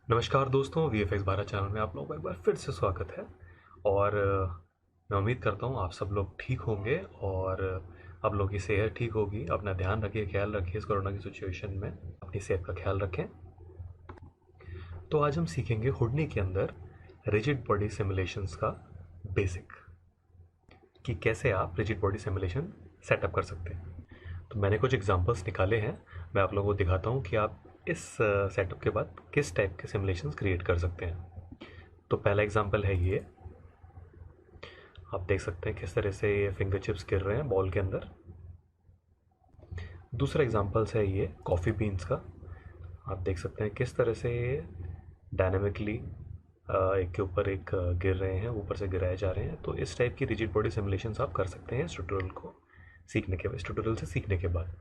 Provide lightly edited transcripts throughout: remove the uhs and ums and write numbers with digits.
नमस्कार दोस्तों, VFX 12 channel में आप लोगों का एक बार फिर से स्वागत है। और मैं उम्मीद करता हूँ आप सब लोग ठीक होंगे और आप लोगों की सेहत ठीक होगी। अपना ध्यान रखिए, ख्याल रखिए, इस कोरोना की सिचुएशन में अपनी सेहत का ख्याल रखें। तो आज हम सीखेंगे हुडनी के अंदर रिजिड बॉडी सिमुलेशंस का बेसिक, कि कैसे आप रिजिड बॉडी सिमुलेशन सेटअप कर सकते हैं। तो मैंने कुछ एग्जांपल्स निकाले हैं, मैं आप लोगों को दिखाता हूँ कि आप इस सेटअप के बाद किस टाइप के सिमुलेशंस क्रिएट कर सकते हैं। तो पहला एग्जांपल है ये, आप देख सकते हैं किस तरह से ये फिंगर चिप्स गिर रहे हैं बॉल के अंदर। दूसरा एग्जांपल्स है ये कॉफ़ी बीन्स का, आप देख सकते हैं किस तरह से ये डायनेमिकली एक के ऊपर एक गिर रहे हैं, ऊपर से गिराए जा रहे हैं। तो इस टाइप की रिजिड बॉडी सिमुलेशंस आप कर सकते हैं इस ट्यूटोरियल को सीखने के, इस ट्यूटोरियल से सीखने के बाद।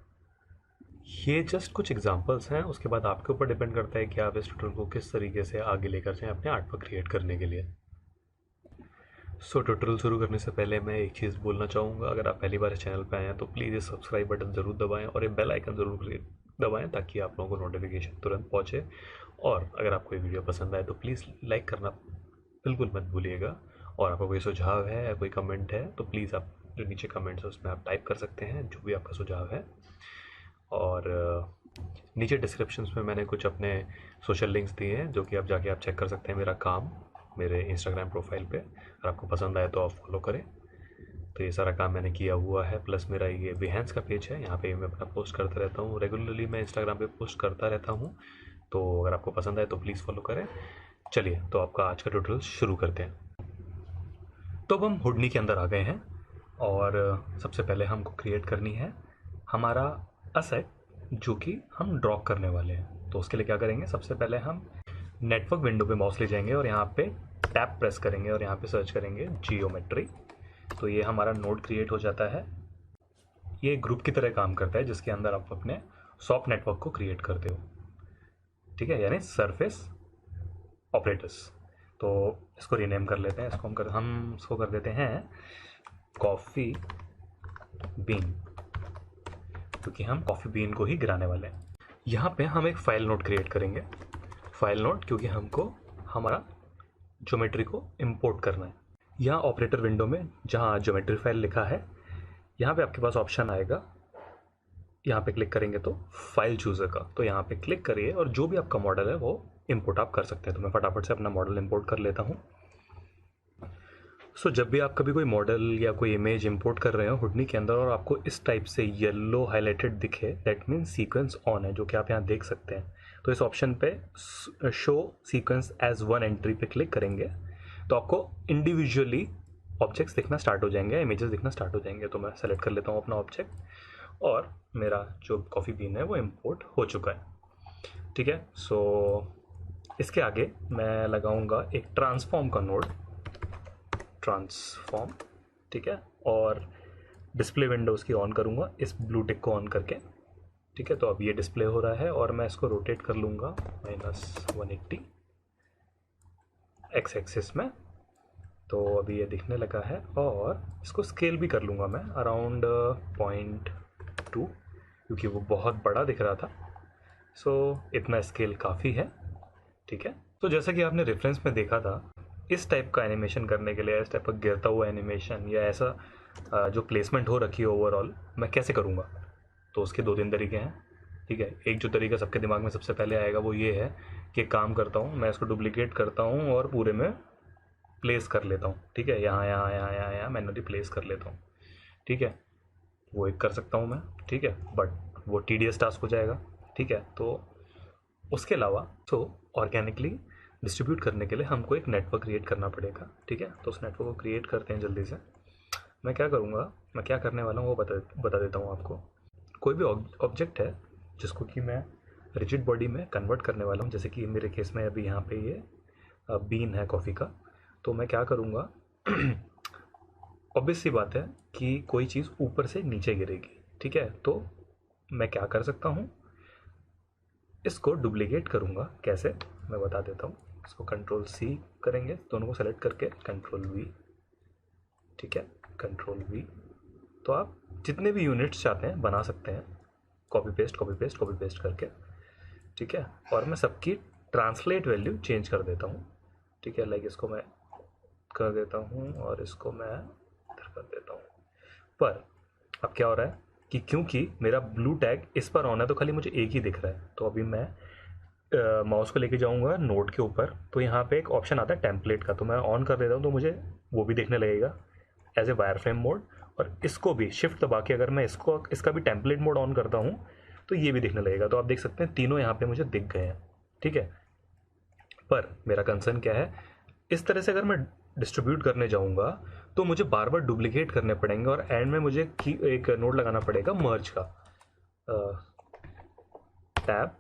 ये जस्ट कुछ एग्जांपल्स हैं, उसके बाद आपके ऊपर डिपेंड करता है कि आप इस ट्यूटोरियल को किस तरीके से आगे लेकर जाएं अपने आर्ट वर्क क्रिएट करने के लिए। ट्यूटोरियल शुरू करने से पहले मैं एक चीज़ बोलना चाहूँगा, अगर आप पहली बार इस चैनल पर आए हैं तो प्लीज़ ये सब्सक्राइब बटन ज़रूर दबाएं और ये बेल आइकन ज़रूर दबाएं ताकि आप लोगों को नोटिफिकेशन तुरंत पहुँचे। और अगर आपको ये वीडियो पसंद आए तो प्लीज़ लाइक करना बिल्कुल मत भूलिएगा। और आपका कोई सुझाव है या कोई कमेंट है तो प्लीज़ आप जो नीचे कमेंट्स है उसमें आप टाइप कर सकते हैं जो भी आपका सुझाव है। और नीचे डिस्क्रिप्शन में मैंने कुछ अपने सोशल लिंक्स दिए हैं जो कि आप जाके आप चेक कर सकते हैं मेरा काम मेरे इंस्टाग्राम प्रोफाइल पे। अगर आपको पसंद आए तो आप फॉलो करें। तो ये सारा काम मैंने किया हुआ है, प्लस मेरा ये बिहेंस का पेज है, यहाँ पे मैं अपना पोस्ट करता रहता हूँ रेगुलरली, मैं इंस्टाग्राम पे पोस्ट करता रहता हूँ। तो अगर आपको पसंद आए तो प्लीज़ फॉलो करें। चलिए तो आपका आज का ट्यूटोरियल शुरू करते हैं। तो अब हम हुडनी के अंदर आ गए हैं और सबसे पहले हमको क्रिएट करनी है हमारा असेट जो कि हम ड्रॉ करने वाले हैं। तो उसके लिए क्या करेंगे, सबसे पहले हम नेटवर्क विंडो पे माउस ले जाएंगे और यहाँ पे टैब प्रेस करेंगे और यहाँ पे सर्च करेंगे जियोमेट्री। तो ये हमारा नोड क्रिएट हो जाता है। ये ग्रुप की तरह काम करता है जिसके अंदर आप अपने सॉफ्ट नेटवर्क को क्रिएट करते हो, ठीक है, यानी सरफेस ऑपरेटर्स। तो इसको रीनेम कर लेते हैं, हम इसको कर देते हैं कॉफ़ी बीन, क्योंकि हम कॉफ़ी बीन को ही गिराने वाले हैं। यहाँ पे हम एक फाइल नोड क्रिएट करेंगे, फाइल नोड, क्योंकि हमको हमारा ज्योमेट्री को इंपोर्ट करना है। यहाँ ऑपरेटर विंडो में जहाँ ज्योमेट्री फाइल लिखा है यहाँ पे आपके पास ऑप्शन आएगा, यहाँ पे क्लिक करेंगे तो फाइल चूज़र का, तो यहाँ पे क्लिक करिए और जो भी आपका मॉडल है वो इंपोर्ट आप कर सकते हैं। तो मैं फटाफट से अपना मॉडल इंपोर्ट कर लेता हूँ। जब भी आप कभी कोई मॉडल या कोई इमेज इंपोर्ट कर रहे हो हुडनी के अंदर और आपको इस टाइप से येलो हाईलाइटेड दिखे, दैट मीन्स सीक्वेंस ऑन है, जो कि आप यहाँ देख सकते हैं। तो इस ऑप्शन पे show sequence as one entry पे क्लिक करेंगे तो आपको इंडिविजुअली ऑब्जेक्ट्स दिखना स्टार्ट हो जाएंगे, इमेजेस दिखना स्टार्ट हो जाएंगे। तो मैं सेलेक्ट कर लेता हूँ अपना ऑब्जेक्ट और मेरा जो कॉफ़ी बीन है वो इम्पोर्ट हो चुका है, ठीक है। इसके आगे मैं लगाऊंगा एक ट्रांसफॉर्म का नोड, ट्रांसफॉर्म, ठीक है, और डिस्प्ले विंडोज की ऑन करूंगा इस ब्लू टिक को ऑन करके, ठीक है। तो अब ये डिस्प्ले हो रहा है और मैं इसको रोटेट कर लूँगा -180 एक्स एक्सिस में। तो अभी ये दिखने लगा है और इसको स्केल भी कर लूँगा मैं अराउंड 0.2, क्योंकि वो बहुत बड़ा दिख रहा था। इतना स्केल काफ़ी है, ठीक है। तो जैसा कि आपने रेफरेंस में देखा था, इस टाइप का एनिमेशन करने के लिए, इस टाइप का गिरता हुआ एनिमेशन या ऐसा जो प्लेसमेंट हो रखी है ओवरऑल, मैं कैसे करूँगा। तो उसके 2-3 तरीके हैं, ठीक है। एक जो तरीका सबके दिमाग में सबसे पहले आएगा वो ये है कि काम करता हूँ मैं, इसको डुप्लीकेट करता हूँ और पूरे में प्लेस कर लेता हूँ, ठीक है, यहाँ यहाँ यहाँ यहाँ यहाँ मैनुअली प्लेस कर लेता हूँ, ठीक है। वो एक कर सकता हूँ मैं, ठीक है, बट वो टीडियस टास्क हो जाएगा, ठीक है। तो उसके अलावा ऑर्गेनिकली डिस्ट्रीब्यूट करने के लिए हमको एक नेटवर्क क्रिएट करना पड़ेगा, ठीक है। तो उस नेटवर्क को क्रिएट करते हैं जल्दी से। मैं क्या करूँगा, मैं क्या करने वाला हूँ वो बता देता हूँ आपको। कोई भी ऑब्जेक्ट है जिसको कि मैं रिजिड बॉडी में कन्वर्ट करने वाला हूँ, जैसे कि मेरे केस में अभी यहाँ पे ये बीन है कॉफ़ी का। तो मैं क्या करूँगा ऑब्वियस सी बात है कि कोई चीज़ ऊपर से नीचे गिरेगी, ठीक है। तो मैं क्या कर सकता हूँ, इसको डुप्लीकेट करूँगा। कैसे, मैं बता देता हूँ। इसको Ctrl+C करेंगे, दोनों को सेलेक्ट करके Ctrl+V, ठीक है, Ctrl+V। तो आप जितने भी यूनिट्स चाहते हैं बना सकते हैं, कॉपी पेस्ट करके, ठीक है। और मैं सबकी ट्रांसलेट वैल्यू चेंज कर देता हूँ, ठीक है। लाइक इसको मैं कर देता हूँ और इसको मैं इधर कर देता हूँ। पर अब क्या हो रहा है कि क्योंकि मेरा ब्लू टैग इस पर ऑन है तो खाली मुझे एक ही दिख रहा है। तो अभी मैं माउस को लेके जाऊंगा नोड के ऊपर, तो यहाँ पे एक ऑप्शन आता है टेम्पलेट का, तो मैं ऑन कर देता हूँ तो मुझे वो भी दिखने लगेगा एज ए वायरफ्रेम मोड। और इसको भी शिफ्ट दबा के अगर मैं इसका भी टेम्पलेट मोड ऑन करता हूँ तो ये भी दिखने लगेगा। तो आप देख सकते हैं तीनों यहाँ पे मुझे दिख गए हैं, ठीक है। पर मेरा कंसर्न क्या है, इस तरह से अगर मैं डिस्ट्रीब्यूट करने जाऊँगा तो मुझे बार बार डुप्लीकेट करने पड़ेंगे और एंड में मुझे एक नोड लगाना पड़ेगा मर्ज का, टैब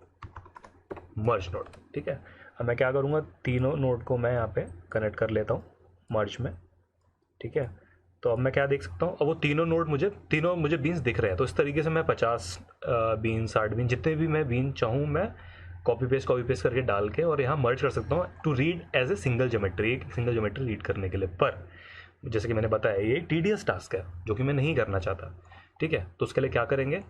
मर्ज नोड, ठीक है। अब मैं क्या करूँगा, तीनों नोड को मैं यहाँ पे कनेक्ट कर लेता हूँ मर्ज में, ठीक है। तो अब मैं क्या देख सकता हूँ, अब वो तीनों मुझे बीन्स दिख रहे हैं। तो इस तरीके से मैं 50 बीन 60 बीन जितने भी मैं बीन चाहूँ मैं कॉपी पेस्ट करके डाल के और यहाँ मर्ज कर सकता हूँ to read as a single geometry, एक सिंगल ज्योमेट्री रीड करने के लिए। पर जैसे कि मैंने बताया ये टीडियस टास्क है जो कि मैं नहीं करना चाहता, ठीक है। तो उसके लिए क्या करेंगे,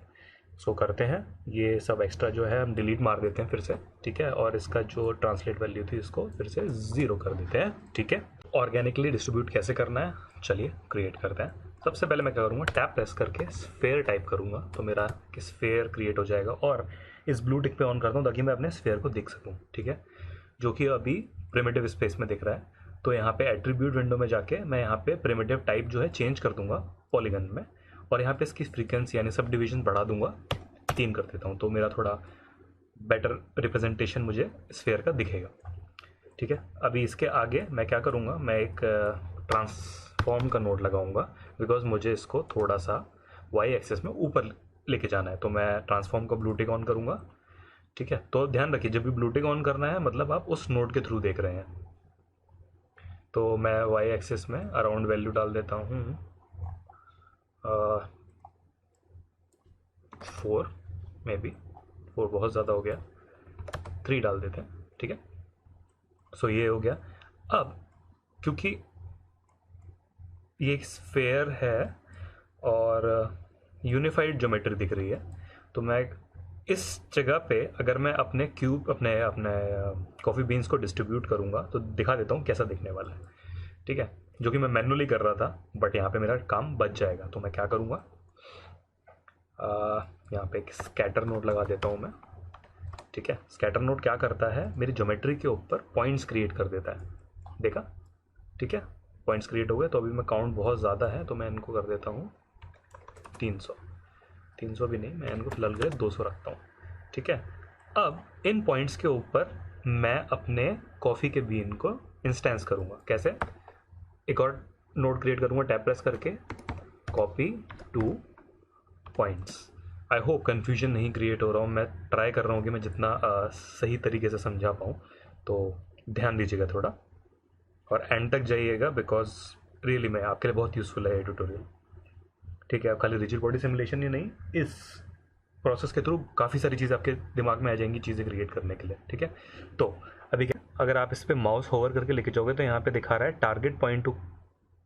सो करते हैं ये सब एक्स्ट्रा जो है हम डिलीट मार देते हैं फिर से, ठीक है। और इसका जो ट्रांसलेट वैल्यू थी इसको फिर से 0 कर देते हैं, ठीक है। ऑर्गेनिकली डिस्ट्रीब्यूट कैसे करना है, चलिए क्रिएट करते हैं। सबसे पहले मैं क्या करूँगा, टैब प्रेस करके स्फेयर टाइप करूँगा तो मेरा स्फेयर क्रिएट हो जाएगा। और इस ब्लू टिक पे ऑन करता हूँ ताकि मैं अपने स्फेयर को देख सकूँ, ठीक है, जो कि अभी प्रिमिटिव स्पेस में दिख रहा है। तो यहाँ पे एट्रीब्यूट विंडो में जाके मैं यहाँ पे प्रिमिटिव टाइप जो है चेंज कर दूंगा पॉलीगन में, और यहाँ पे इसकी फ्रीक्वेंसी यानी सब डिवीजन बढ़ा दूंगा, 3 कर देता हूँ। तो मेरा थोड़ा बेटर रिप्रेजेंटेशन मुझे स्फेयर का दिखेगा, ठीक है। अभी इसके आगे मैं क्या करूँगा, मैं एक ट्रांसफॉर्म का नोड लगाऊंगा बिकॉज मुझे इसको थोड़ा सा वाई एक्सेस में ऊपर लेके जाना है। तो मैं ट्रांसफॉर्म का ब्लू टिक ऑन करूँगा, ठीक है। तो ध्यान रखिए जब भी ब्लू टिक ऑन करना है मतलब आप उस नोड के थ्रू देख रहे हैं। तो मैं वाई एक्सेस में अराउंड वैल्यू डाल देता हूँ 4, मे बी 4 बहुत ज़्यादा हो गया, 3 डाल देते हैं, ठीक है। सो ये हो गया। अब क्योंकि ये स्फेयर है और यूनिफाइड ज्योमेट्री दिख रही है, तो मैं इस जगह पे अगर मैं अपने क्यूब अपने कॉफ़ी बीन्स को डिस्ट्रीब्यूट करूँगा तो दिखा देता हूँ कैसा दिखने वाला है, ठीक है। जो कि मैं मैनुअली कर रहा था बट यहाँ पे मेरा काम बच जाएगा। तो मैं क्या करूँगा, यहाँ पे एक स्कैटर नोड लगा देता हूँ मैं, ठीक है। स्कैटर नोड क्या करता है, मेरी ज्योमेट्री के ऊपर पॉइंट्स क्रिएट कर देता है, देखा, ठीक है। पॉइंट्स क्रिएट हो गए। तो अभी मैं काउंट बहुत ज़्यादा है तो मैं इनको कर देता हूँ 300 भी नहीं, मैं इनको फिलहाल के लिए 200 रखता हूँ, ठीक है। अब इन पॉइंट्स के ऊपर मैं अपने कॉफ़ी के बीन को इंस्टेंस करूँगा। कैसे, एक और नोड क्रिएट करूँगा टैब प्रेस करके, copy two points. I hope confusion नहीं क्रिएट हो रहा हूँ, मैं ट्राई कर रहा हूँ कि मैं जितना सही तरीके से समझा पाऊँ, तो ध्यान दीजिएगा थोड़ा और एंड तक जाइएगा बिकॉज रियली में आपके लिए बहुत यूज़फुल है ये ट्यूटोरियल, ठीक है। आप खाली रिजिड बॉडी सिमुलेशन ही नहीं, इस प्रोसेस के थ्रू काफ़ी सारी चीज़ें आपके दिमाग में आ जाएंगी चीज़ें क्रिएट करने के लिए, ठीक है। तो अभी क्या, अगर आप इस पर माउस होवर करके लेके जाओगे तो यहाँ पे दिखा रहा है target point to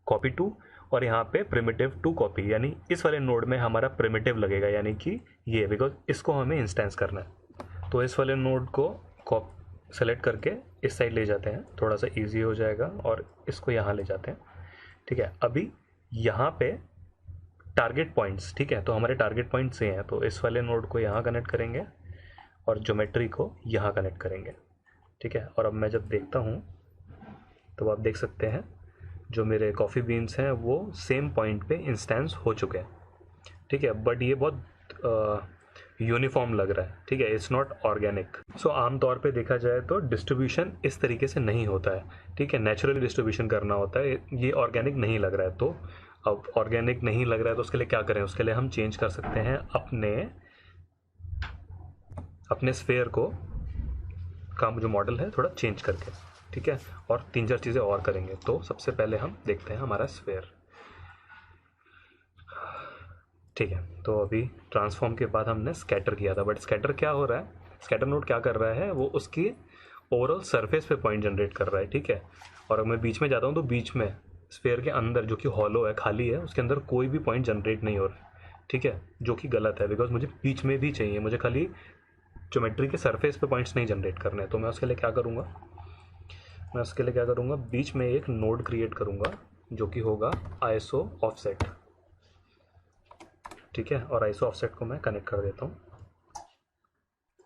copy to, और यहाँ पे प्रिमिटिव टू कॉपी, यानी इस वाले नोड में हमारा प्रिमिटिव लगेगा, यानी कि ये, बिकॉज इसको हमें इंस्टेंस करना है। तो इस वाले नोड को सेलेक्ट करके इस साइड ले जाते हैं, थोड़ा सा इजी हो जाएगा, और इसको यहाँ ले जाते हैं, ठीक है। अभी यहाँ पे टारगेट पॉइंट्स, ठीक है, तो हमारे टारगेट पॉइंट से हैं, तो इस वाले नोड को यहाँ कनेक्ट करेंगे और ज्योमेट्री को यहाँ कनेक्ट करेंगे, ठीक है। और अब मैं जब देखता हूँ तो आप देख सकते हैं जो मेरे कॉफ़ी बीन्स हैं वो सेम पॉइंट पे इंस्टेंस हो चुके हैं, ठीक है। बट ये बहुत यूनिफॉर्म लग रहा है, ठीक है, इट्स नॉट ऑर्गेनिक। सो आमतौर पे देखा जाए तो डिस्ट्रीब्यूशन इस तरीके से नहीं होता है, ठीक है, नेचुरली डिस्ट्रीब्यूशन करना होता है। ये ऑर्गेनिक नहीं लग रहा है, तो अब ऑर्गेनिक नहीं लग रहा है तो उसके लिए क्या करें, उसके लिए हम चेंज कर सकते हैं अपने स्फेयर को का जो मॉडल है थोड़ा चेंज करके, ठीक है। और 3-4 चीज़ें और करेंगे। तो सबसे पहले हम देखते हैं हमारा स्फेयर, ठीक है। तो अभी ट्रांसफॉर्म के बाद हमने स्कैटर किया था, बट स्कैटर क्या हो रहा है, स्कैटर नोड क्या कर रहा है, वो उसकी ओवरऑल सरफेस पे पॉइंट जनरेट कर रहा है, ठीक है। और अगर मैं बीच में जाता हूँ तो बीच में स्फेयर के अंदर जो कि हॉलो है, खाली है, उसके अंदर कोई भी पॉइंट जनरेट नहीं हो रहा है, ठीक है, जो कि गलत है बिकॉज मुझे बीच में भी चाहिए, मुझे खाली ज्योमेट्री के सरफेस पे पॉइंट्स नहीं जनरेट करने हैं। तो मैं उसके लिए क्या करूँगा, बीच में एक नोड क्रिएट करूँगा जो कि होगा आईएसओ ऑफसेट, ठीक है। और आईएसओ ऑफसेट को मैं कनेक्ट कर देता हूँ।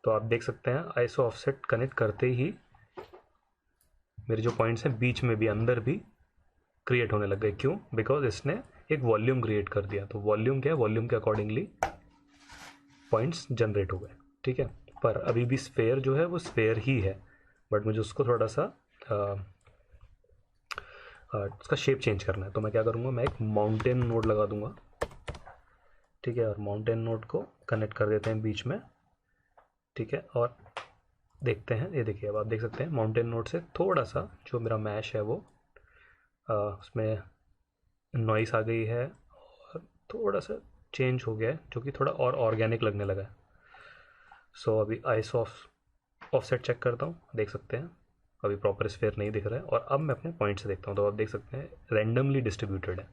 तो आप देख सकते हैं आईएसओ ऑफसेट कनेक्ट करते ही मेरे जो पॉइंट्स हैं बीच में भी अंदर भी क्रिएट होने लग गए। क्यों? बिकॉज इसने एक वॉल्यूम क्रिएट कर दिया। तो वॉल्यूम क्या है, वॉल्यूम के अकॉर्डिंगली पॉइंट्स जनरेट हो गए, ठीक है। पर अभी भी स्फेयर जो है वो स्फेयर ही है, बट मुझे उसको थोड़ा सा उसका शेप चेंज करना है। तो मैं क्या करूँगा, मैं एक माउंटेन नोड लगा दूंगा, ठीक है। और माउंटेन नोड को कनेक्ट कर देते हैं बीच में, ठीक है। और देखते हैं, ये देखिए अब आप देख सकते हैं माउंटेन नोड से थोड़ा सा जो मेरा मैश है वो उसमें नॉइस आ गई है और थोड़ा सा चेंज हो गया है जो कि थोड़ा और ऑर्गेनिक लगने लगा है। सो अभी आईएसओ ऑफसेट चेक करता हूँ, देख सकते हैं अभी प्रॉपर स्फेयर नहीं दिख रहा है। और अब मैं अपने पॉइंट से देखता हूँ तो आप देख सकते हैं रैंडमली डिस्ट्रीब्यूटेड है,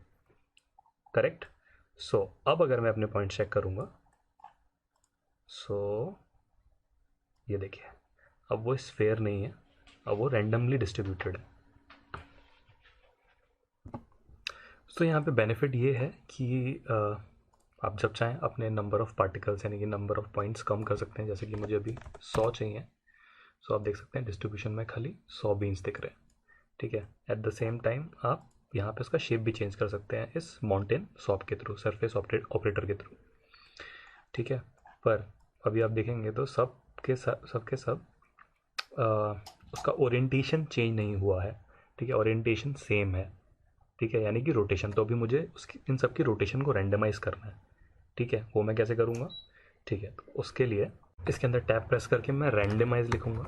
करेक्ट। सो अब अगर मैं अपने पॉइंट चेक करूँगा, सो ये देखिए अब वो स्फेयर नहीं है, अब वो रैंडमली डिस्ट्रीब्यूटेड है। तो यहाँ पे बेनिफिट ये है कि आप जब चाहें अपने नंबर ऑफ़ पार्टिकल्स यानी कि नंबर ऑफ़ पॉइंट्स कम कर सकते हैं। जैसे कि मुझे अभी 100 चाहिए, सो आप देख सकते हैं डिस्ट्रीब्यूशन में खाली 100 बीन्स दिख रहे हैं, ठीक है। एट द सेम टाइम आप यहाँ पे उसका शेप भी चेंज कर सकते हैं इस माउंटेन सॉप के थ्रू, सरफेस ऑपरेटर के थ्रू, ठीक है। पर अभी आप देखेंगे तो सब उसका ओरिएंटेशन चेंज नहीं हुआ है, ठीक है। ओरिएंटेशन सेम है, ठीक है, यानी कि रोटेशन। तो अभी मुझे उसकी इन सब की रोटेशन को रैंडमाइज करना है, ठीक है। वो मैं कैसे करूँगा, ठीक है। तो उसके लिए इसके अंदर टैब प्रेस करके मैं रैंडमाइज लिखूँगा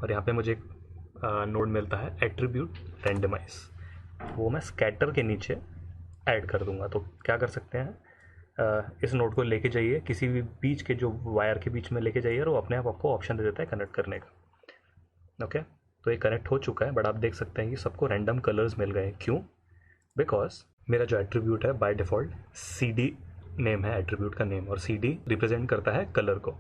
और यहाँ पे मुझे एक नोड मिलता है एट्रीब्यूट रैंडमाइज, वो मैं स्कैटर के नीचे ऐड कर दूँगा। तो क्या कर सकते हैं, इस नोड को लेके जाइए किसी भी बीच के जो वायर के बीच में लेके जाइए और वो अपने आप आपको ऑप्शन दे देता है कनेक्ट करने का, ओके। तो ये कनेक्ट हो चुका है, बट आप देख सकते हैं कि सबको रैंडम कलर्स मिल गए। क्यों? बिकॉज मेरा जो एट्रीब्यूट है बाय डिफ़ॉल्ट CD नेम है एट्रीब्यूट का नेम, और CD रिप्रेजेंट करता है कलर को।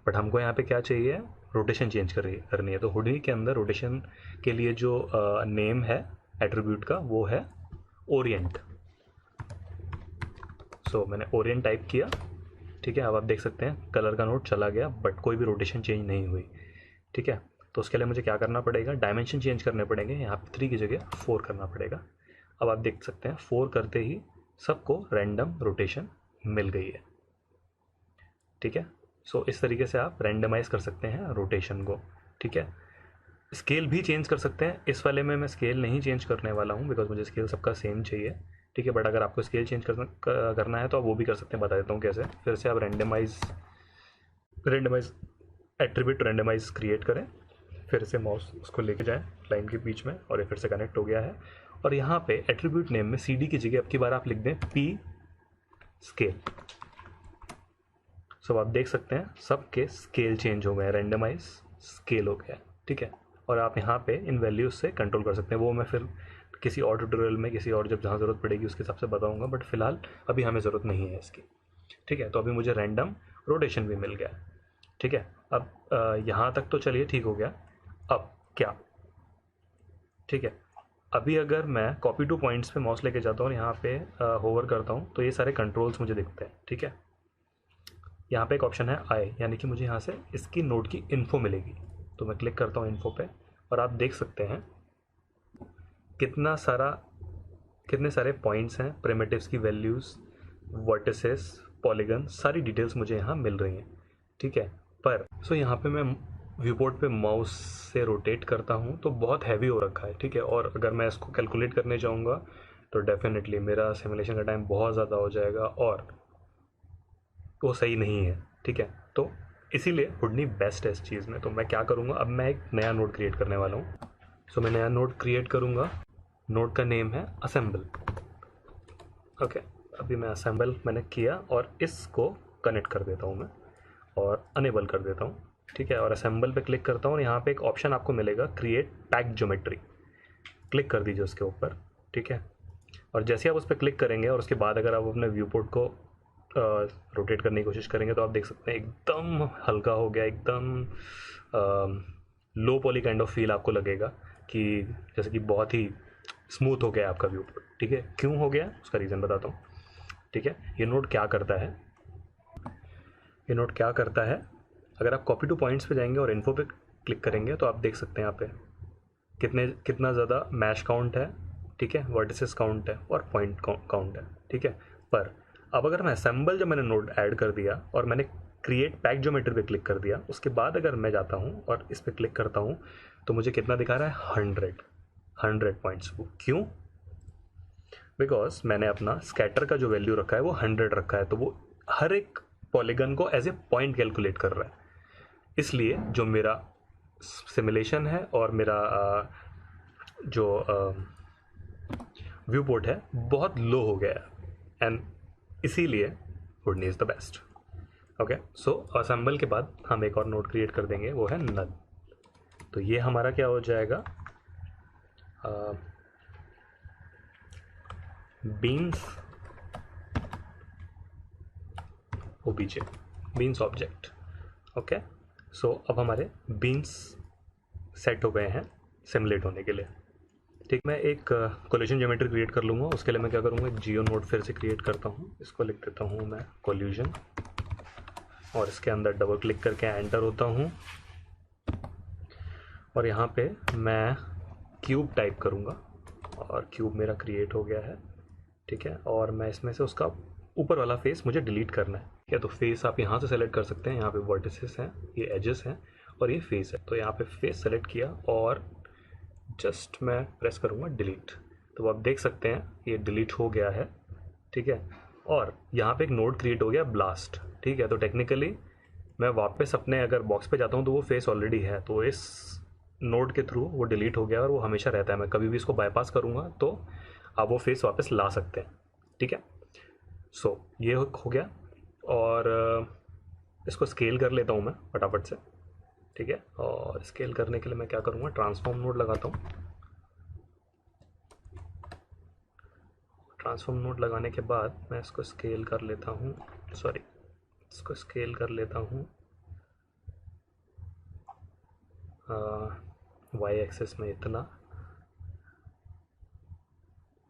बट हमको यहाँ पे क्या चाहिए, रोटेशन चेंज करनी है। तो हुडी के अंदर रोटेशन के लिए जो नेम है एट्रीब्यूट का वो है ओरिएंट। सो मैंने ओरिएंट टाइप किया, ठीक है। अब आप देख सकते हैं कलर का नोड चला गया बट कोई भी रोटेशन चेंज नहीं हुई, ठीक है। तो उसके लिए मुझे क्या करना पड़ेगा, डायमेंशन चेंज करने पड़ेंगे। यहाँ पे 3 की जगह 4 करना पड़ेगा। अब आप देख सकते हैं 4 करते ही सबको रैंडम रोटेशन मिल गई है, ठीक है। सो इस तरीके से आप रैंडमाइज कर सकते हैं रोटेशन को, ठीक है। स्केल भी चेंज कर सकते हैं। इस वाले में मैं स्केल नहीं चेंज करने वाला हूँ बिकॉज मुझे स्केल सबका सेम चाहिए, ठीक है। बट अगर आपको स्केल चेंज करना है तो आप वो भी कर सकते हैं, बता देता हूँ कैसे। फिर से आप रैंडमाइज एट्रीब्यूट रैंडमाइज क्रिएट करें, फिर से माउस उसको लेके जाएं लाइन के बीच में और ये फिर से कनेक्ट हो गया है। और यहाँ पे एट्रीब्यूट नेम में CD की जगह अब की बार आप लिख दें P स्केल। सब आप देख सकते हैं सबके स्केल चेंज हो गए, रैंडमाइज स्केल हो गया, ठीक है। और आप यहाँ पे इन वैल्यूज़ से कंट्रोल कर सकते हैं। वो मैं फिर किसी और ट्यूटोरियल में किसी और जब जहाँ ज़रूरत पड़ेगी उसके हिसाब से बताऊँगा, बट फिलहाल अभी हमें ज़रूरत नहीं है इसकी, ठीक है। तो अभी मुझे रैंडम रोटेशन भी मिल गया, ठीक है। अब यहाँ तक तो चलिए ठीक हो गया। अब क्या, ठीक है। अभी अगर मैं कॉपी टू पॉइंट्स पे माउस लेके जाता हूँ और यहाँ पे होवर करता हूँ तो ये सारे कंट्रोल्स मुझे दिखते हैं, ठीक है। यहाँ पे एक ऑप्शन है आई, यानी कि मुझे यहाँ से इसकी नोड की इन्फो मिलेगी। तो मैं क्लिक करता हूँ इन्फो पे और आप देख सकते हैं कितने सारे पॉइंट्स हैं, प्रिमिटिव्स की वैल्यूज़, वर्टिसेस, पॉलीगन, सारी डिटेल्स मुझे यहाँ मिल रही हैं, ठीक है। पर सो यहाँ पे मैं व्यू पोर्ट पे माउस से रोटेट करता हूँ तो बहुत हैवी हो रखा है, ठीक है। और अगर मैं इसको कैलकुलेट करने जाऊँगा तो डेफिनेटली मेरा सिमुलेशन का टाइम बहुत ज़्यादा हो जाएगा और वो सही नहीं है, ठीक है। तो इसीलिए हुडनी बेस्ट है इस चीज़ में। तो मैं क्या करूँगा, अब मैं एक नया नोड क्रिएट करने वाला हूँ। सो मैं नया नोड क्रिएट करूँगा, नोड का नेम है असेंबल, ओके। अभी मैं असेंबल मैंने किया और इसको कनेक्ट कर देता हूँ मैं और अनेबल कर देता हूँ, ठीक है। और असेंबल पे क्लिक करता हूँ और यहाँ पे एक ऑप्शन आपको मिलेगा क्रिएट टैग ज्योमेट्री, क्लिक कर दीजिए उसके ऊपर, ठीक है। और जैसे आप उस पर क्लिक करेंगे और उसके बाद अगर आप अपने व्यू पोर्ट को रोटेट करने की कोशिश करेंगे तो आप देख सकते हैं एकदम हल्का हो गया, एकदम लो पॉली काइंड ऑफ फील आपको लगेगा कि जैसे कि बहुत ही स्मूथ हो गया आपका व्यू। ठीक है, क्यों हो गया उसका रीज़न बताता हूँ। ठीक है, ये नोड क्या करता है, ये नोड क्या करता है, अगर आप कॉपी टू पॉइंट्स पे जाएंगे और इन्फो पे क्लिक करेंगे तो आप देख सकते हैं यहाँ पे कितना ज़्यादा मैश काउंट है। ठीक है, वर्टिसेस काउंट है और पॉइंट काउंट है। ठीक है, पर अब अगर मैं असेंबल, जब मैंने नोड ऐड कर दिया और मैंने क्रिएट पैक ज्योमेट्री पे क्लिक कर दिया, उसके बाद अगर मैं जाता हूँ और इस पर क्लिक करता हूँ तो मुझे कितना दिखा रहा है, 100 पॉइंट्स। क्यों? बिकॉज मैंने अपना स्कैटर का जो वैल्यू रखा है वो 100 रखा है, तो वो हर एक पॉलीगन को एज ए पॉइंट कैलकुलेट कर रहा है। इसलिए जो मेरा सिमुलेशन है और मेरा जो व्यू पोर्ट है बहुत लो हो गया है, एंड इसीलिए वुडनी is the best. Okay, so assemble के बाद हम एक और नोड क्रिएट कर देंगे, वो है नल। तो ये हमारा क्या हो जाएगा, beans OBJ, beans object. Okay, so अब हमारे बीन्स सेट हो गए हैं सिमुलेट होने के लिए। ठीक, मैं एक कोल्यूशन ज्योमेट्री क्रिएट कर लूँगा। उसके लिए मैं क्या करूँगा, एक जियो नोड फिर से क्रिएट करता हूँ। इसको लिख देता हूँ मैं कोल्यूशन, और इसके अंदर डबल क्लिक करके एंटर होता हूँ, और यहाँ पे मैं क्यूब टाइप करूँगा, और क्यूब मेरा क्रिएट हो गया है। ठीक है, और मैं इसमें से उसका ऊपर वाला फेस मुझे डिलीट करना है। क्या, तो फेस आप यहाँ से सेलेक्ट कर सकते हैं, यहाँ पे वर्टिसेस हैं, ये एजेस हैं और ये फेस है। तो यहाँ पे फेस सेलेक्ट किया और जस्ट मैं प्रेस करूँगा डिलीट, तो आप देख सकते हैं ये डिलीट हो गया है। ठीक है, और यहाँ पे एक नोड क्रिएट हो गया ब्लास्ट। ठीक है, तो टेक्निकली मैं वापस अपने अगर बॉक्स पे जाता हूँ तो वो फेस ऑलरेडी है, तो इस नोड के थ्रू वो डिलीट हो गया और वो हमेशा रहता है। मैं कभी भी इसको बाईपास करूँगा तो आप वो फेस वापस ला सकते हैं। ठीक है, सो ये हो गया, और इसको स्केल कर लेता हूँ मैं फटाफट से। ठीक है, और स्केल करने के लिए मैं क्या करूँगा, ट्रांसफॉर्म नोड लगाता हूँ। ट्रांसफॉर्म नोड लगाने के बाद मैं इसको स्केल कर लेता हूँ, सॉरी इसको स्केल कर लेता हूँ वाई एक्सेस में इतना,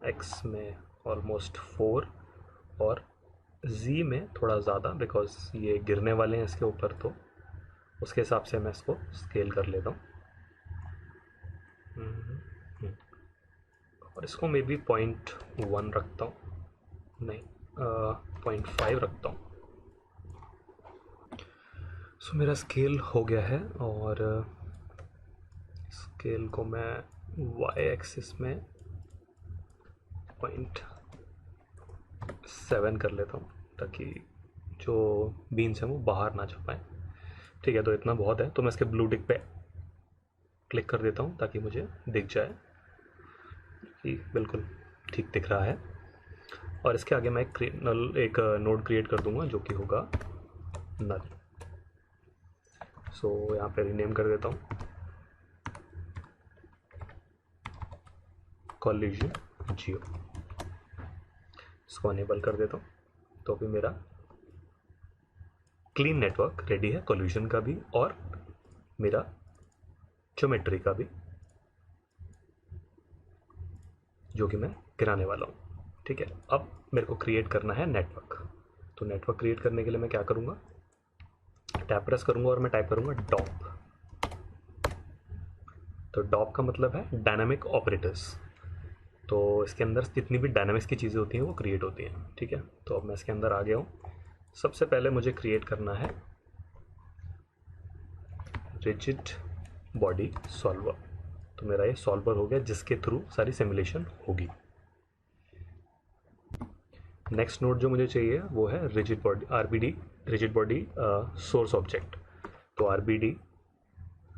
एक्स में ऑलमोस्ट 4 और जी में थोड़ा ज़्यादा, बिकॉज ये गिरने वाले हैं इसके ऊपर, तो उसके हिसाब से मैं इसको स्केल कर लेता हूँ। और इसको मे बी 0.1 रखता हूँ, नहीं 0.5 रखता हूँ। सो मेरा स्केल हो गया है, और स्केल को मैं वाई एक्सिस में 0.7 कर लेता हूँ, ताकि जो बीन्स हैं वो बाहर ना जा पाए। ठीक है, तो इतना बहुत है, तो मैं इसके ब्लू टिक पे क्लिक कर देता हूँ ताकि मुझे दिख जाए कि बिल्कुल ठीक दिख रहा है। और इसके आगे मैं एक नोड क्रिएट कर दूंगा जो कि होगा नल। सो यहाँ पे रीनेम कर देता हूँ कोल्यूशन जियो, इसको अनेबल कर देता हूँ। तो अभी मेरा क्लीन नेटवर्क रेडी है, कोल्यूशन का भी और मेरा ज्योमेट्री का भी, जो कि मैं गिराने वाला हूँ। ठीक है, अब मेरे को क्रिएट करना है नेटवर्क। तो नेटवर्क क्रिएट करने के लिए मैं क्या करूँगा, टैप प्रेस करूँगा और मैं टाइप करूँगा डॉप। तो डॉप का मतलब है डायनामिक ऑपरेटर्स, तो इसके अंदर जितनी भी डायनामिक्स की चीज़ें होती हैं वो क्रिएट होती हैं। ठीक है, तो अब मैं इसके अंदर आ गया हूँ। सबसे पहले मुझे क्रिएट करना है रिजिड बॉडी सॉल्वर। तो मेरा ये सॉल्वर हो गया जिसके थ्रू सारी सिमुलेशन होगी। नेक्स्ट नोड जो मुझे चाहिए वो है rigid body, RBD, rigid body source object. तो आरबीडी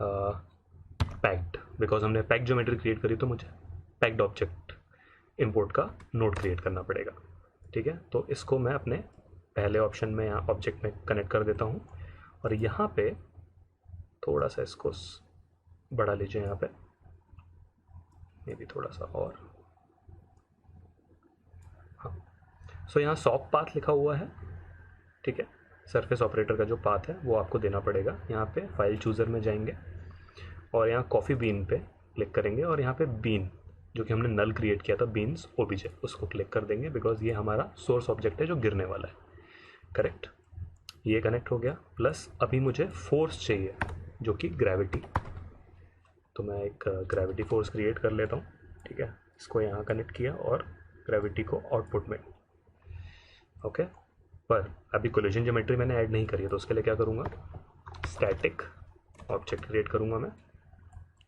पैक्ड, बिकॉज हमने पैक्ड ज्योमेट्री क्रिएट करी तो मुझे पैक्ड ऑब्जेक्ट इंपोर्ट का नोड क्रिएट करना पड़ेगा। ठीक है, तो इसको मैं अपने पहले ऑप्शन में यहाँ ऑब्जेक्ट में कनेक्ट कर देता हूँ, और यहाँ पे थोड़ा सा इसको बढ़ा लीजिए, यहाँ पे मे भी थोड़ा सा और, हाँ। सो यहाँ सॉफ्ट पाथ लिखा हुआ है, ठीक है। सरफेस ऑपरेटर का जो पाथ है वो आपको देना पड़ेगा। यहाँ पे फाइल चूज़र में जाएंगे और यहाँ कॉफ़ी बीन पे क्लिक करेंगे और यहाँ पे बीन जो कि हमने नल क्रिएट किया था बीन्स ओबीजे उसको क्लिक कर देंगे, बिकॉज ये हमारा सोर्स ऑब्जेक्ट है जो गिरने वाला है। करेक्ट, ये कनेक्ट हो गया। प्लस अभी मुझे फोर्स चाहिए जो कि ग्रेविटी, तो मैं एक ग्रेविटी फोर्स क्रिएट कर लेता हूँ। ठीक है, इसको यहाँ कनेक्ट किया और ग्रेविटी को आउटपुट में। ओके, पर अभी कोलिजन ज्योमेट्री मैंने ऐड नहीं करी है, तो उसके लिए क्या करूँगा, स्टैटिक ऑब्जेक्ट क्रिएट करूँगा मैं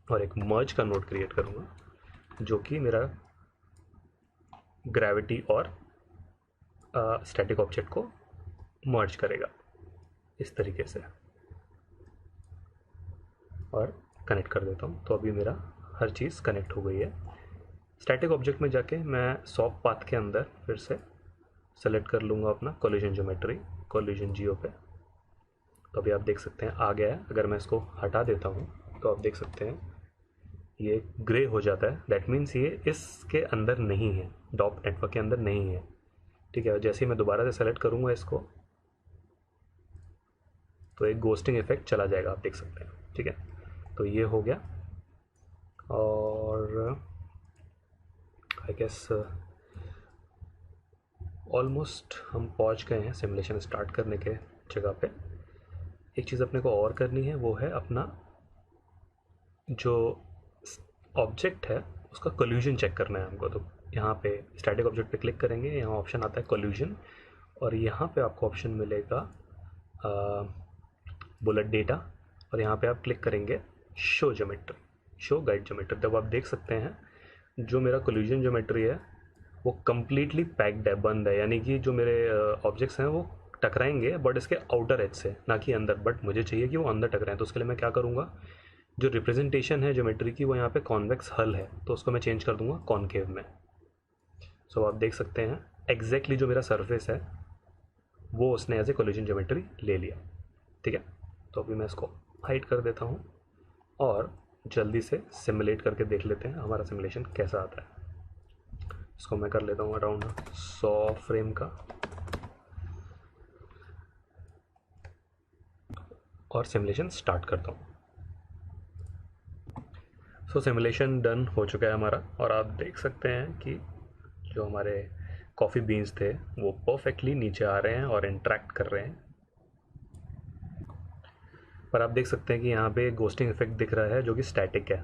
और एक मर्ज का नोड क्रिएट करूँगा जो कि मेरा ग्रेविटी और स्टैटिक ऑब्जेक्ट को मर्ज करेगा इस तरीके से, और कनेक्ट कर देता हूँ। तो अभी मेरा हर चीज़ कनेक्ट हो गई है। स्टैटिक ऑब्जेक्ट में जाके मैं सॉफ्ट पाथ के अंदर फिर से सेलेक्ट कर लूँगा अपना कोलिजन ज्योमेट्री, कोलिजन जियो पे। तो अभी आप देख सकते हैं आ गया है। अगर मैं इसको हटा देता हूँ तो आप देख सकते हैं ये ग्रे हो जाता है। दैट मीन्स ये इसके अंदर नहीं है, डॉप नेटवर्क के अंदर नहीं है। ठीक है, जैसे ही मैं दोबारा से सेलेक्ट करूँगा इसको तो एक गोस्टिंग इफेक्ट चला जाएगा, आप देख सकते हैं। ठीक है, तो ये हो गया। और आई गेस ऑलमोस्ट हम पहुंच गए हैं सिमुलेशन स्टार्ट करने के जगह पे। एक चीज़ अपने को और करनी है, वो है अपना जो ऑब्जेक्ट है उसका कोल्यूजन चेक करना है हमको। तो यहाँ पे स्टैटिक ऑब्जेक्ट पे क्लिक करेंगे, यहाँ ऑप्शन आता है कोल्यूजन, और यहाँ पे आपको ऑप्शन मिलेगा बुलेट डेटा, और यहाँ पे आप क्लिक करेंगे show geometry, show guide geometry. तब आप देख सकते हैं जो मेरा कोल्यूजन ज्योमेट्री है वो कम्प्लीटली पैक्ड है, बंद है। यानी कि जो मेरे ऑब्जेक्ट्स हैं वो टकराएंगे बट इसके आउटर एज से, ना कि अंदर। बट मुझे चाहिए कि वो अंदर टकराएं, तो उसके लिए मैं क्या करूँगा, जो रिप्रेजेंटेशन है ज्योमेट्री की वो यहाँ पे कॉन्वेक्स हल है, तो उसको मैं चेंज कर दूंगा कॉनकेव में। सो आप देख सकते हैं एग्जैक्टली जो मेरा सरफेस है वो उसने एज ए कोलिजन ज्योमेट्री ले लिया। ठीक है, तो अभी मैं इसको हाइड कर देता हूँ और जल्दी से सिमुलेट करके देख लेते हैं हमारा सिमुलेशन कैसा आता है। इसको मैं कर लेता हूँ अराउंड 100 फ्रेम का, और सिमुलेशन स्टार्ट करता हूँ। सो सिमुलेशन डन हो चुका है हमारा, और आप देख सकते हैं कि जो हमारे कॉफ़ी बीन्स थे वो परफेक्टली नीचे आ रहे हैं और इंटरेक्ट कर रहे हैं। पर आप देख सकते हैं कि यहाँ पे गोस्टिंग इफेक्ट दिख रहा है जो कि स्टैटिक है,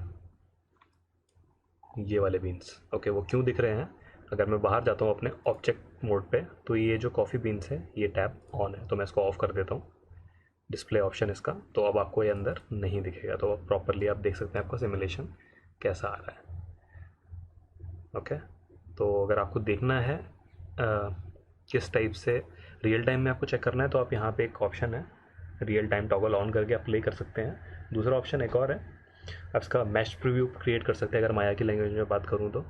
ये वाले बीन्स। ओके, वो क्यों दिख रहे हैं, अगर मैं बाहर जाता हूँ अपने ऑब्जेक्ट मोड पे तो ये जो कॉफ़ी बीन्स है ये टैब ऑन है, तो मैं इसको ऑफ कर देता हूँ, डिस्प्ले ऑप्शन इसका, तो अब आपको ये अंदर नहीं दिखेगा। तो प्रॉपरली आप देख सकते हैं आपका सिमुलेशन कैसा आ रहा है। ओके, तो अगर आपको देखना है किस टाइप से रियल टाइम में आपको चेक करना है, तो आप यहाँ पे एक ऑप्शन है रियल टाइम टॉगल ऑन करके आप प्ले कर सकते हैं। दूसरा ऑप्शन एक और है, आप इसका मैश प्रीव्यू क्रिएट कर सकते हैं। अगर माया की लैंग्वेज में बात करूँ तो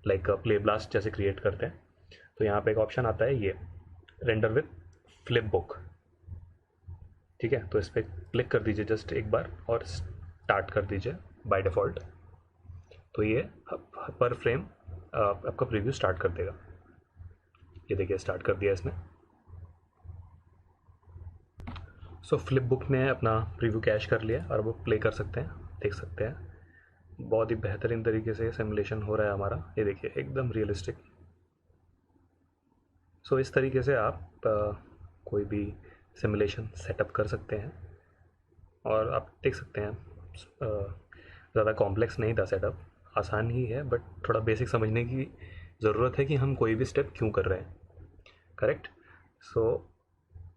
लाइक प्ले ब्लास्ट जैसे क्रिएट करते हैं, तो यहाँ पे एक ऑप्शन आता है ये रेंडर विद फ्लिप बुक। ठीक है, तो इस पर क्लिक कर दीजिए जस्ट एक बार और स्टार्ट कर दीजिए बाय डिफ़ॉल्ट, तो ये पर फ्रेम आपका प्रीव्यू स्टार्ट कर देगा। ये देखिए स्टार्ट कर दिया इसने। सो फ्लिप बुक ने अपना प्रीव्यू कैश कर लिया और वो प्ले कर सकते हैं, देख सकते हैं बहुत ही बेहतरीन तरीके से सिमुलेशन हो रहा है हमारा। ये देखिए एकदम रियलिस्टिक। सो इस तरीके से आप कोई भी सिमुलेशन सेटअप कर सकते हैं, और आप देख सकते हैं ज़्यादा कॉम्प्लेक्स नहीं था सेटअप, आसान ही है, बट थोड़ा बेसिक समझने की ज़रूरत है कि हम कोई भी स्टेप क्यों कर रहे हैं। करेक्ट। सो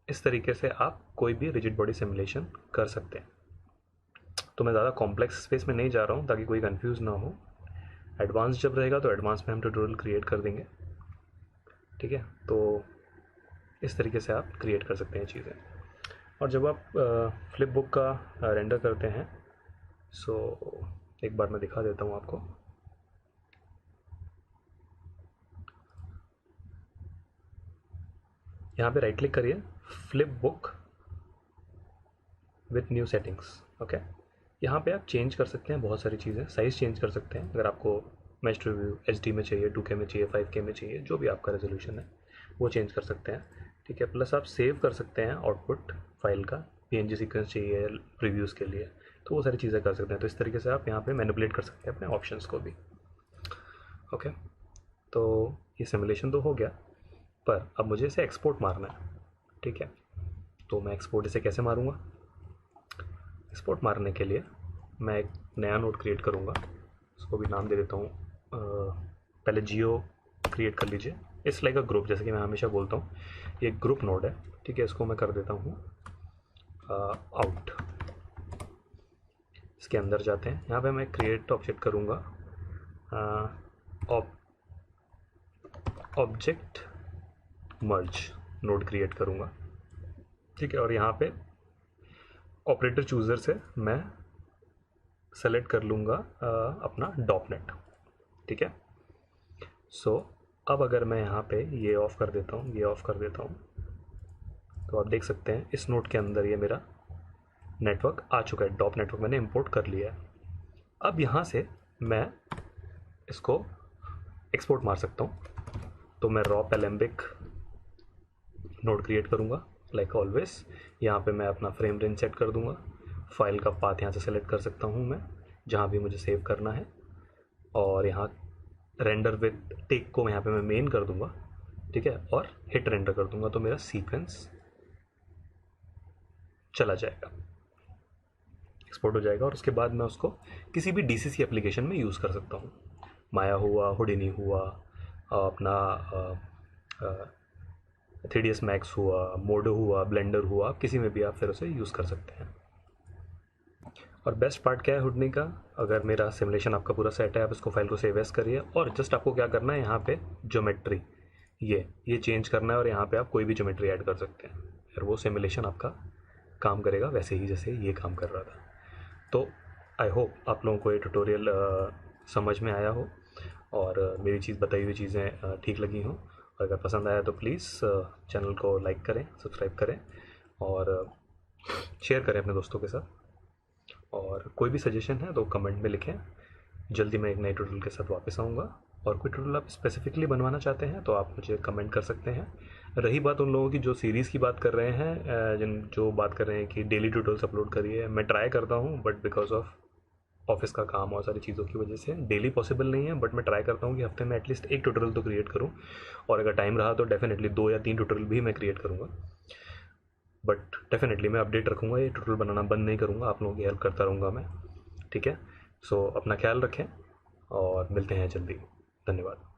इस तरीके से आप कोई भी रिजिड बॉडी सिमुलेशन कर सकते हैं। तो मैं ज़्यादा कॉम्प्लेक्स स्पेस में नहीं जा रहा हूँ ताकि कोई कंफ्यूज ना हो। एडवांस जब रहेगा तो एडवांस में हम ट्यूटोरियल क्रिएट कर देंगे। ठीक है, तो इस तरीके से आप क्रिएट कर सकते हैं चीज़ें। और जब आप फ्लिप बुक का रेंडर करते हैं, सो एक बार मैं दिखा देता हूँ आपको। यहाँ पे राइट क्लिक करिए, flip book with new settings. Okay, यहाँ पे आप चेंज कर सकते हैं बहुत सारी चीज़ें, साइज़ चेंज कर सकते हैं। अगर आपको मैच रिव्यू HD में चाहिए, 2K में चाहिए, 5K में चाहिए, जो भी आपका रेजोल्यूशन है वो चेंज कर सकते हैं। ठीक है। प्लस आप सेव कर सकते हैं आउटपुट फाइल का, PNG सीक्वेंस चाहिए प्रीव्यूज़ के लिए, तो वो सारी चीज़ें कर सकते हैं। तो इस तरीके से आप यहाँ पे मैनिपुलेट कर सकते हैं अपने ऑप्शंस को भी। ओके, तो ये सिमुलेशन तो हो गया, पर अब मुझे इसे एक्सपोर्ट मारना है। ठीक है, तो मैं एक्सपोर्ट इसे कैसे मारूँगा? एक्सपोर्ट मारने के लिए मैं एक नया नोड क्रिएट करूँगा, उसको भी नाम दे देता हूँ, पहले जियो क्रिएट कर लीजिए। इट्स लाइक अ ग्रुप, जैसे कि मैं हमेशा बोलता हूँ, ये एक ग्रुप नोड है। ठीक है, इसको मैं कर देता हूँ आउट। इसके अंदर जाते हैं, यहाँ पे मैं क्रिएट ऑब्जेक्ट करूँगा, ऑब्जेक्ट मर्ज नोड क्रिएट करूँगा। ठीक है, और यहाँ पे ऑपरेटर चूज़र से मैं सेलेक्ट कर लूँगा अपना डॉपनेट। ठीक है, सो अब अगर मैं यहाँ पे ये ऑफ़ कर देता हूँ, ये ऑफ़ कर देता हूँ, तो आप देख सकते हैं इस नोड के अंदर ये मेरा नेटवर्क आ चुका है। डॉप नेटवर्क मैंने इंपोर्ट कर लिया है। अब यहाँ से मैं इसको एक्सपोर्ट मार सकता हूँ। तो मैं रॉ पैलेम्बिक नोड क्रिएट करूँगा लाइक ऑलवेज। यहाँ पे मैं अपना फ्रेम रेंज सेट कर दूँगा, फाइल का पाथ यहाँ से सेलेक्ट कर सकता हूँ मैं जहाँ भी मुझे सेव करना है, और यहाँ रेंडर विद टेक को यहाँ पे मैं मेन कर दूँगा। ठीक है, और हिट रेंडर कर दूँगा, तो मेरा सीक्वेंस चला जाएगा, एक्सपोर्ट हो जाएगा, और उसके बाद मैं उसको किसी भी DCC एप्लीकेशन में यूज़ कर सकता हूँ। माया हुआ, हुडिनी हुआ, अपना 3ds Max हुआ, मोडो हुआ, ब्लेंडर हुआ, किसी में भी आप फिर उसे यूज़ कर सकते हैं। और बेस्ट पार्ट क्या है हुडनी का, अगर मेरा सिमुलेशन आपका पूरा सेट है, आप इसको फाइल को सेव एज करिए, और जस्ट आपको क्या करना है, यहाँ पे ज्योमेट्री ये चेंज करना है, और यहाँ पे आप कोई भी ज्योमेट्री ऐड कर सकते हैं, फिर वो सिमुलेशन आपका काम करेगा वैसे ही जैसे ये काम कर रहा था। तो आई होप आप लोगों को ये ट्यूटोरियल समझ में आया हो, और मेरी बताई हुई चीज़ें ठीक लगी हों। और अगर पसंद आया तो प्लीज़ चैनल को लाइक करें, सब्सक्राइब करें, और शेयर करें अपने दोस्तों के साथ। और कोई भी सजेशन है तो कमेंट में लिखें। जल्दी मैं एक नए ट्यूटोरियल के साथ वापस आऊँगा, और कोई ट्यूटोरियल आप स्पेसिफिकली बनवाना चाहते हैं तो आप मुझे कमेंट कर सकते हैं। रही बात उन लोगों की जो सीरीज़ की बात कर रहे हैं, जो बात कर रहे हैं कि डेली ट्यूटोरियल्स अपलोड करिए, मैं ट्राई करता हूँ, बट बिकॉज ऑफ ऑफिस का काम और सारी चीज़ों की वजह से डेली पॉसिबल नहीं है। बट मैं ट्राई करता हूँ कि हफ्ते में एटलीस्ट एक ट्यूटोरियल तो क्रिएट करूँ, और अगर टाइम रहा तो डेफिनेटली 2 या 3 ट्यूटोरियल भी मैं क्रिएट करूँगा। बट डेफिनेटली मैं अपडेट रखूँगा, ये ट्यूटोरियल बनाना बंद नहीं करूँगा, आप लोगों की हेल्प करता रहूँगा मैं। ठीक है, सो अपना ख्याल रखें, और मिलते हैं जल्दी। धन्यवाद।